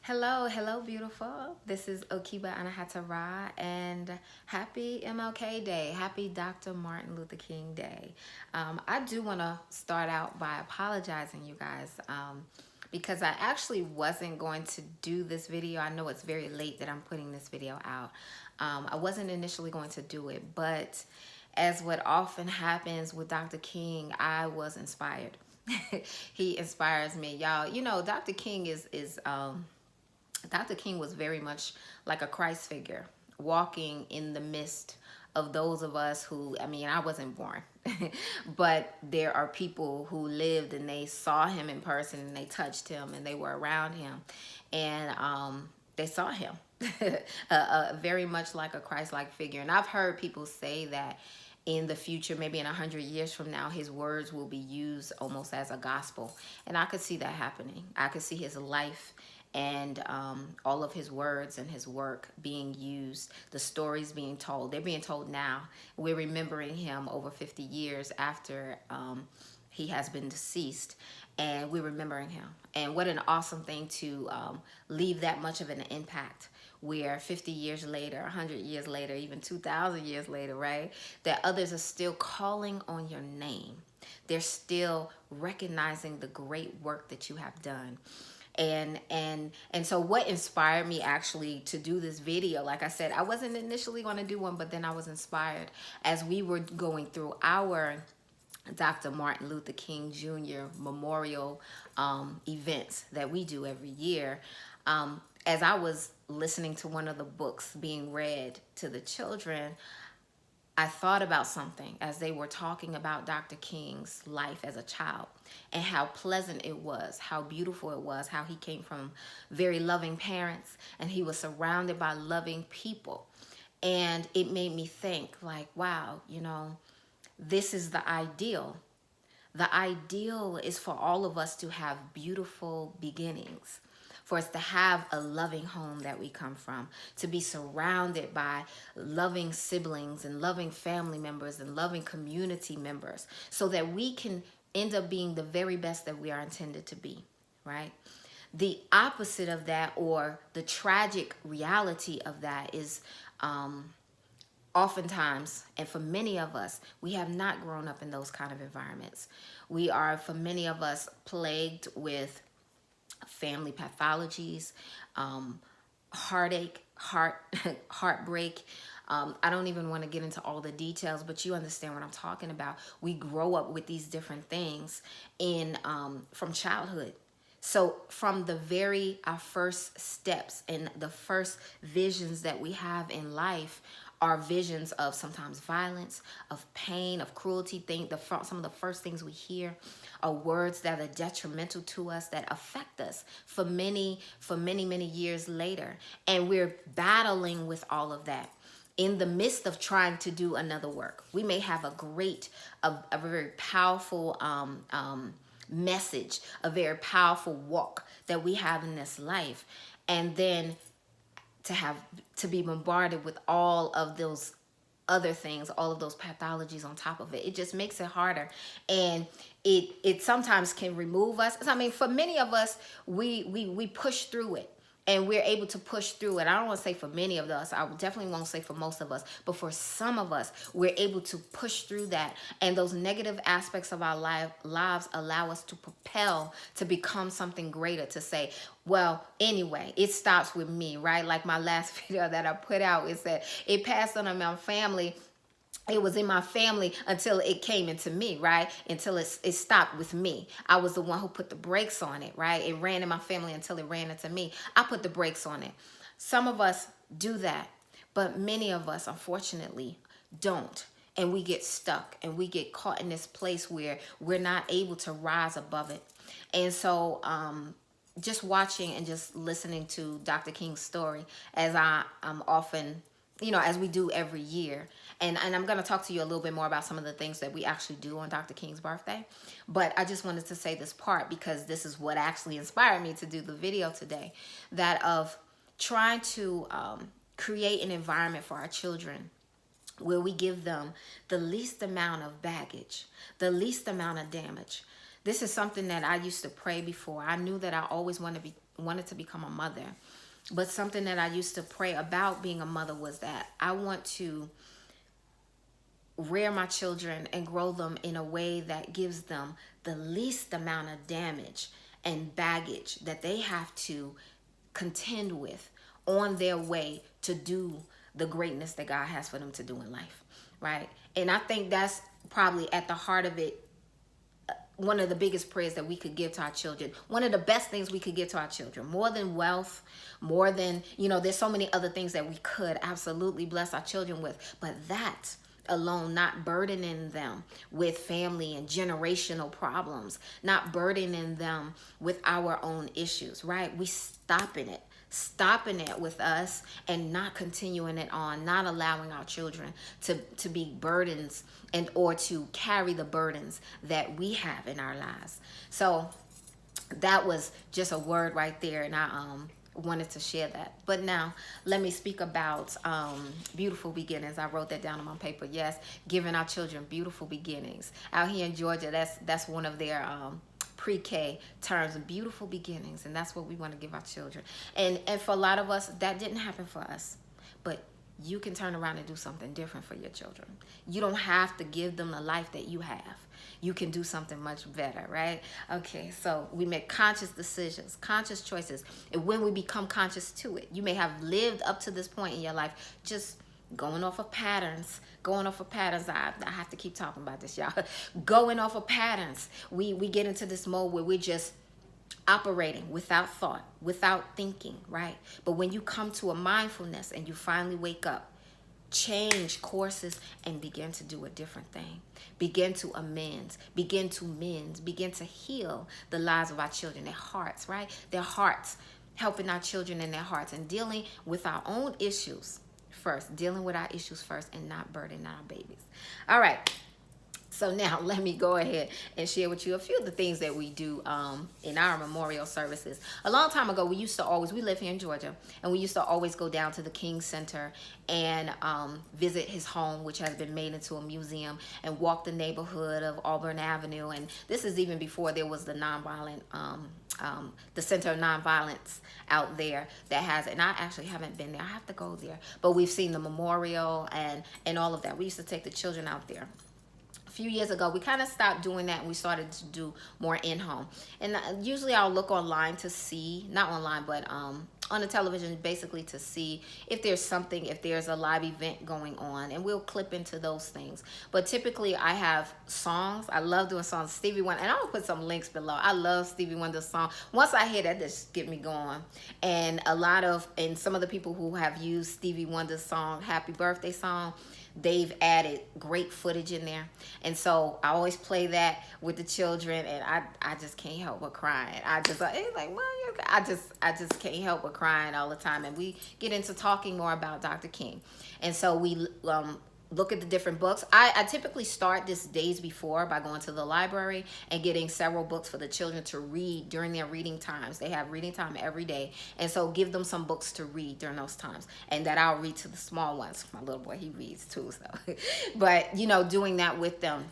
Hello, beautiful. This is Okeba Anahata Ra, and happy MLK Day. Happy Dr. Martin Luther King Day. I do want to start out by apologizing, you guys, because I actually wasn't going to do this video. I know it's very late that I'm putting this video out. I wasn't initially going to do it, but as what often happens with Dr. King, I was inspired. He inspires me, y'all. You know, Dr. King was very much like a Christ figure, walking in the midst of those of us who, I mean, I wasn't born, but there are people who lived and they saw him in person and they touched him and they were around him and they saw him very much like a Christ-like figure. And I've heard people say that in the future, maybe in 100 years from now, his words will be used almost as a gospel. And I could see that happening. I could see his life and all of his words and his work being used, the stories being told. They're being told now. We're remembering him over 50 years after he has been deceased, and we're remembering him. And what an awesome thing to leave that much of an impact, where 50 years later, 100 years later, even 2,000 years later, right, that others are still calling on your name. They're still recognizing the great work that you have done. And so what inspired me actually to do this video, like I said, I wasn't initially going to do one, but then I was inspired as we were going through our Dr. Martin Luther King Jr. memorial events that we do every year. As I was listening to one of the books being read to the children, I thought about something as they were talking about Dr. King's life as a child and how pleasant it was, how beautiful it was, how he came from very loving parents and he was surrounded by loving people. And it made me think like, wow, you know, this is the ideal. The ideal is for all of us to have beautiful beginnings, for us to have a loving home that we come from, to be surrounded by loving siblings and loving family members and loving community members, so that we can end up being the very best that we are intended to be, right? The opposite of that, or the tragic reality of that, is oftentimes, and for many of us, we have not grown up in those kind of environments. We are, for many of us, plagued with family pathologies, heartache, heartbreak. I don't even want to get into all the details, but you understand what I'm talking about. We grow up with these different things from childhood. So from our first steps and the first visions that we have in life are visions of sometimes violence, of pain, of cruelty. Some of the first things we hear are words that are detrimental to us, that affect us for many years later. And we're battling with all of that in the midst of trying to do another work. We may have a very powerful message, a very powerful walk that we have in this life, and then to be bombarded with all of those other things, all of those pathologies on top of it. It just makes it harder, and it sometimes can remove us. I mean, for many of us, we push through it, and we're able to push through it. I don't want to say for many of us. I definitely won't say for most of us, but for some of us, we're able to push through that. And those negative aspects of our lives allow us to propel to become something greater, to say, well, anyway, it stops with me, right? Like my last video that I put out, it said it passed on to my family. It was in my family until it came into me, right? Until it stopped with me. I was the one who put the brakes on it, right? It ran in my family until it ran into me. I put the brakes on it. Some of us do that, but many of us, unfortunately, don't. And we get stuck and we get caught in this place where we're not able to rise above it. And so, just watching and just listening to Dr. King's story, as I'm often, as we do every year. And I'm going to talk to you a little bit more about some of the things that we actually do on Dr. King's birthday. But I just wanted to say this part because this is what actually inspired me to do the video today, that of trying to create an environment for our children where we give them the least amount of baggage, the least amount of damage. This is something that I used to pray before. I knew that I always wanted wanted to become a mother. But something that I used to pray about being a mother was that I want to rear my children and grow them in a way that gives them the least amount of damage and baggage that they have to contend with on their way to do the greatness that God has for them to do in life, right? And I think that's probably at the heart of it, one of the biggest prayers that we could give to our children, one of the best things we could give to our children, more than wealth, more than, there's so many other things that we could absolutely bless our children with, but that alone, not burdening them with family and generational problems, not burdening them with our own issues, right? We stopping it with us and not continuing it on, not allowing our children to be burdens and or to carry the burdens that we have in our lives. So that was just a word right there, and I wanted to share that. But now let me speak about beautiful beginnings. I wrote that down on my paper. Yes, giving our children beautiful beginnings. Out here in Georgia, that's one of their pre-K terms, beautiful beginnings, and that's what we want to give our children. And for a lot of us, that didn't happen for us, but you can turn around and do something different for your children. You don't have to give them the life that you have. You can do something much better, right? Okay, so we make conscious decisions, conscious choices. And when we become conscious to it, you may have lived up to this point in your life just going off of patterns. I have to keep talking about this, y'all. Going off of patterns. We get into this mode where we're just operating without thought, without thinking, right? But when you come to a mindfulness and you finally wake up, change courses and begin to do a different thing. Begin to amend, begin to mend, begin to heal the lives of our children, their hearts, right? Their hearts, helping our children in their hearts and dealing with our own issues first, and not burdening our babies. All right. So now let me go ahead and share with you a few of the things that we do in our memorial services. A long time ago, we live here in Georgia, and we used to always go down to the King Center and visit his home, which has been made into a museum, and walk the neighborhood of Auburn Avenue. And this is even before there was the nonviolent, the Center of Nonviolence out there that has, and I actually haven't been there. I have to go there. But we've seen the memorial and all of that. We used to take the children out there. A few years ago, we kind of stopped doing that, and we started to do more in-home. And usually I'll look online to see, not online, but on the television, basically to see if there's a live event going on, and we'll clip into those things. But typically I have songs. I love doing songs. Stevie Wonder, and I'll put some links below. I love Stevie Wonder's song. Once I hear that, just get me going. And some of the people who have used Stevie Wonder's song, Happy Birthday song, they've added great footage in there. And so I always play that with the children, and I just can't help but crying. It's like, well, I just can't help but crying all the time. And we get into talking more about Dr. King. And so we look at the different books. I typically start this days before by going to the library and getting several books for the children to read during their reading times. They have reading time every day. And so give them some books to read during those times. And that I'll read to the small ones. My little boy, he reads too. So, but, doing that with them.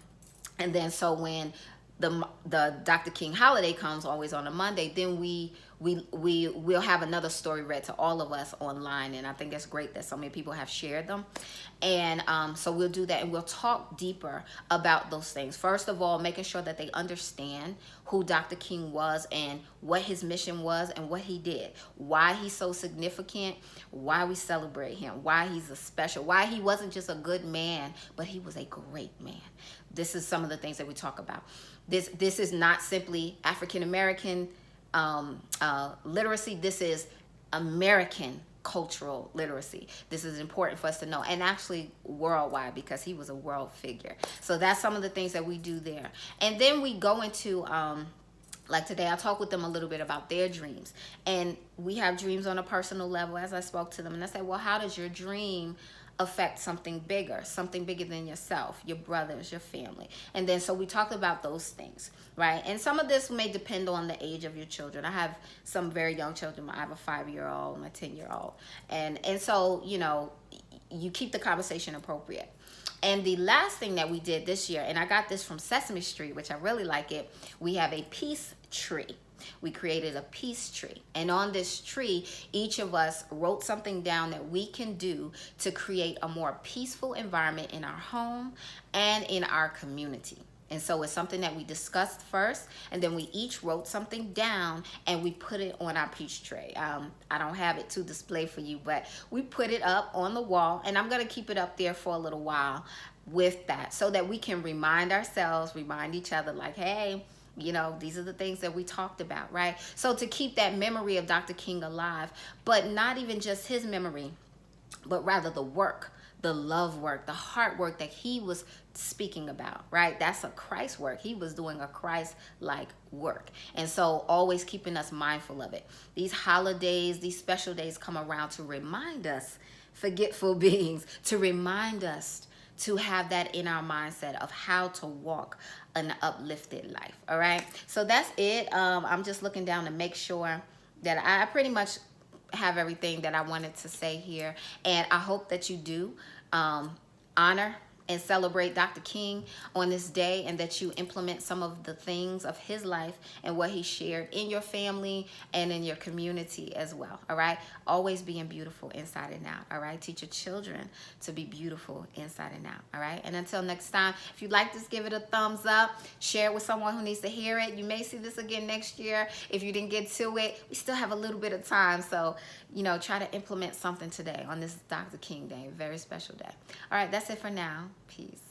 And then so when the Dr. King holiday comes, always on a Monday, then we'll have another story read to all of us online. And I think it's great that so many people have shared them. And so we'll do that, and we'll talk deeper about those things. First of all, making sure that they understand who Dr. King was and what his mission was and what he did, why he's so significant, why we celebrate him, why he's why he wasn't just a good man, but he was a great man. This is some of the things that we talk about. This is not simply African American literacy. This is American cultural literacy. This is important for us to know, and actually worldwide, because he was a world figure. So that's some of the things that we do there. And then we go into like today, I talk with them a little bit about their dreams, and we have dreams on a personal level. As I spoke to them, and I said, well, how does your dream affect something bigger than yourself, your brothers, your family? And then so we talked about those things, right? And some of this may depend on the age of your children. I have some very young children. I have a 5-year-old and a 10-year-old. And so, you keep the conversation appropriate. And the last thing that we did this year, and I got this from Sesame Street, which I really like it, we have a peace tree. We created a peace tree. And on this tree, each of us wrote something down that we can do to create a more peaceful environment in our home and in our community. And so it's something that we discussed first, and then we each wrote something down and we put it on our peach tray. I don't have it to display for you, but we put it up on the wall, and I'm going to keep it up there for a little while with that so that we can remind ourselves, remind each other, like, hey, you know, these are the things that we talked about, right? So to keep that memory of Dr. King alive, but not even just his memory, but rather the work, the love work, the heart work that he was speaking about, right? That's a Christ work. He was doing a Christ-like work. And so always keeping us mindful of it. These holidays, these special days come around to remind us, forgetful beings, to remind us to have that in our mindset of how to walk an uplifted life. All right. So that's it. I'm just looking down to make sure that I pretty much have everything that I wanted to say here. And I hope that you do honor and celebrate Dr. King on this day, and that you implement some of the things of his life and what he shared in your family and in your community as well. All right. Always being beautiful inside and out. All right. Teach your children to be beautiful inside and out. All right. And until next time, if you like this, give it a thumbs up, share it with someone who needs to hear it. You may see this again next year. If you didn't get to it, we still have a little bit of time. So, you know, try to implement something today on this Dr. King Day, a very special day. All right. That's it for now. Peace.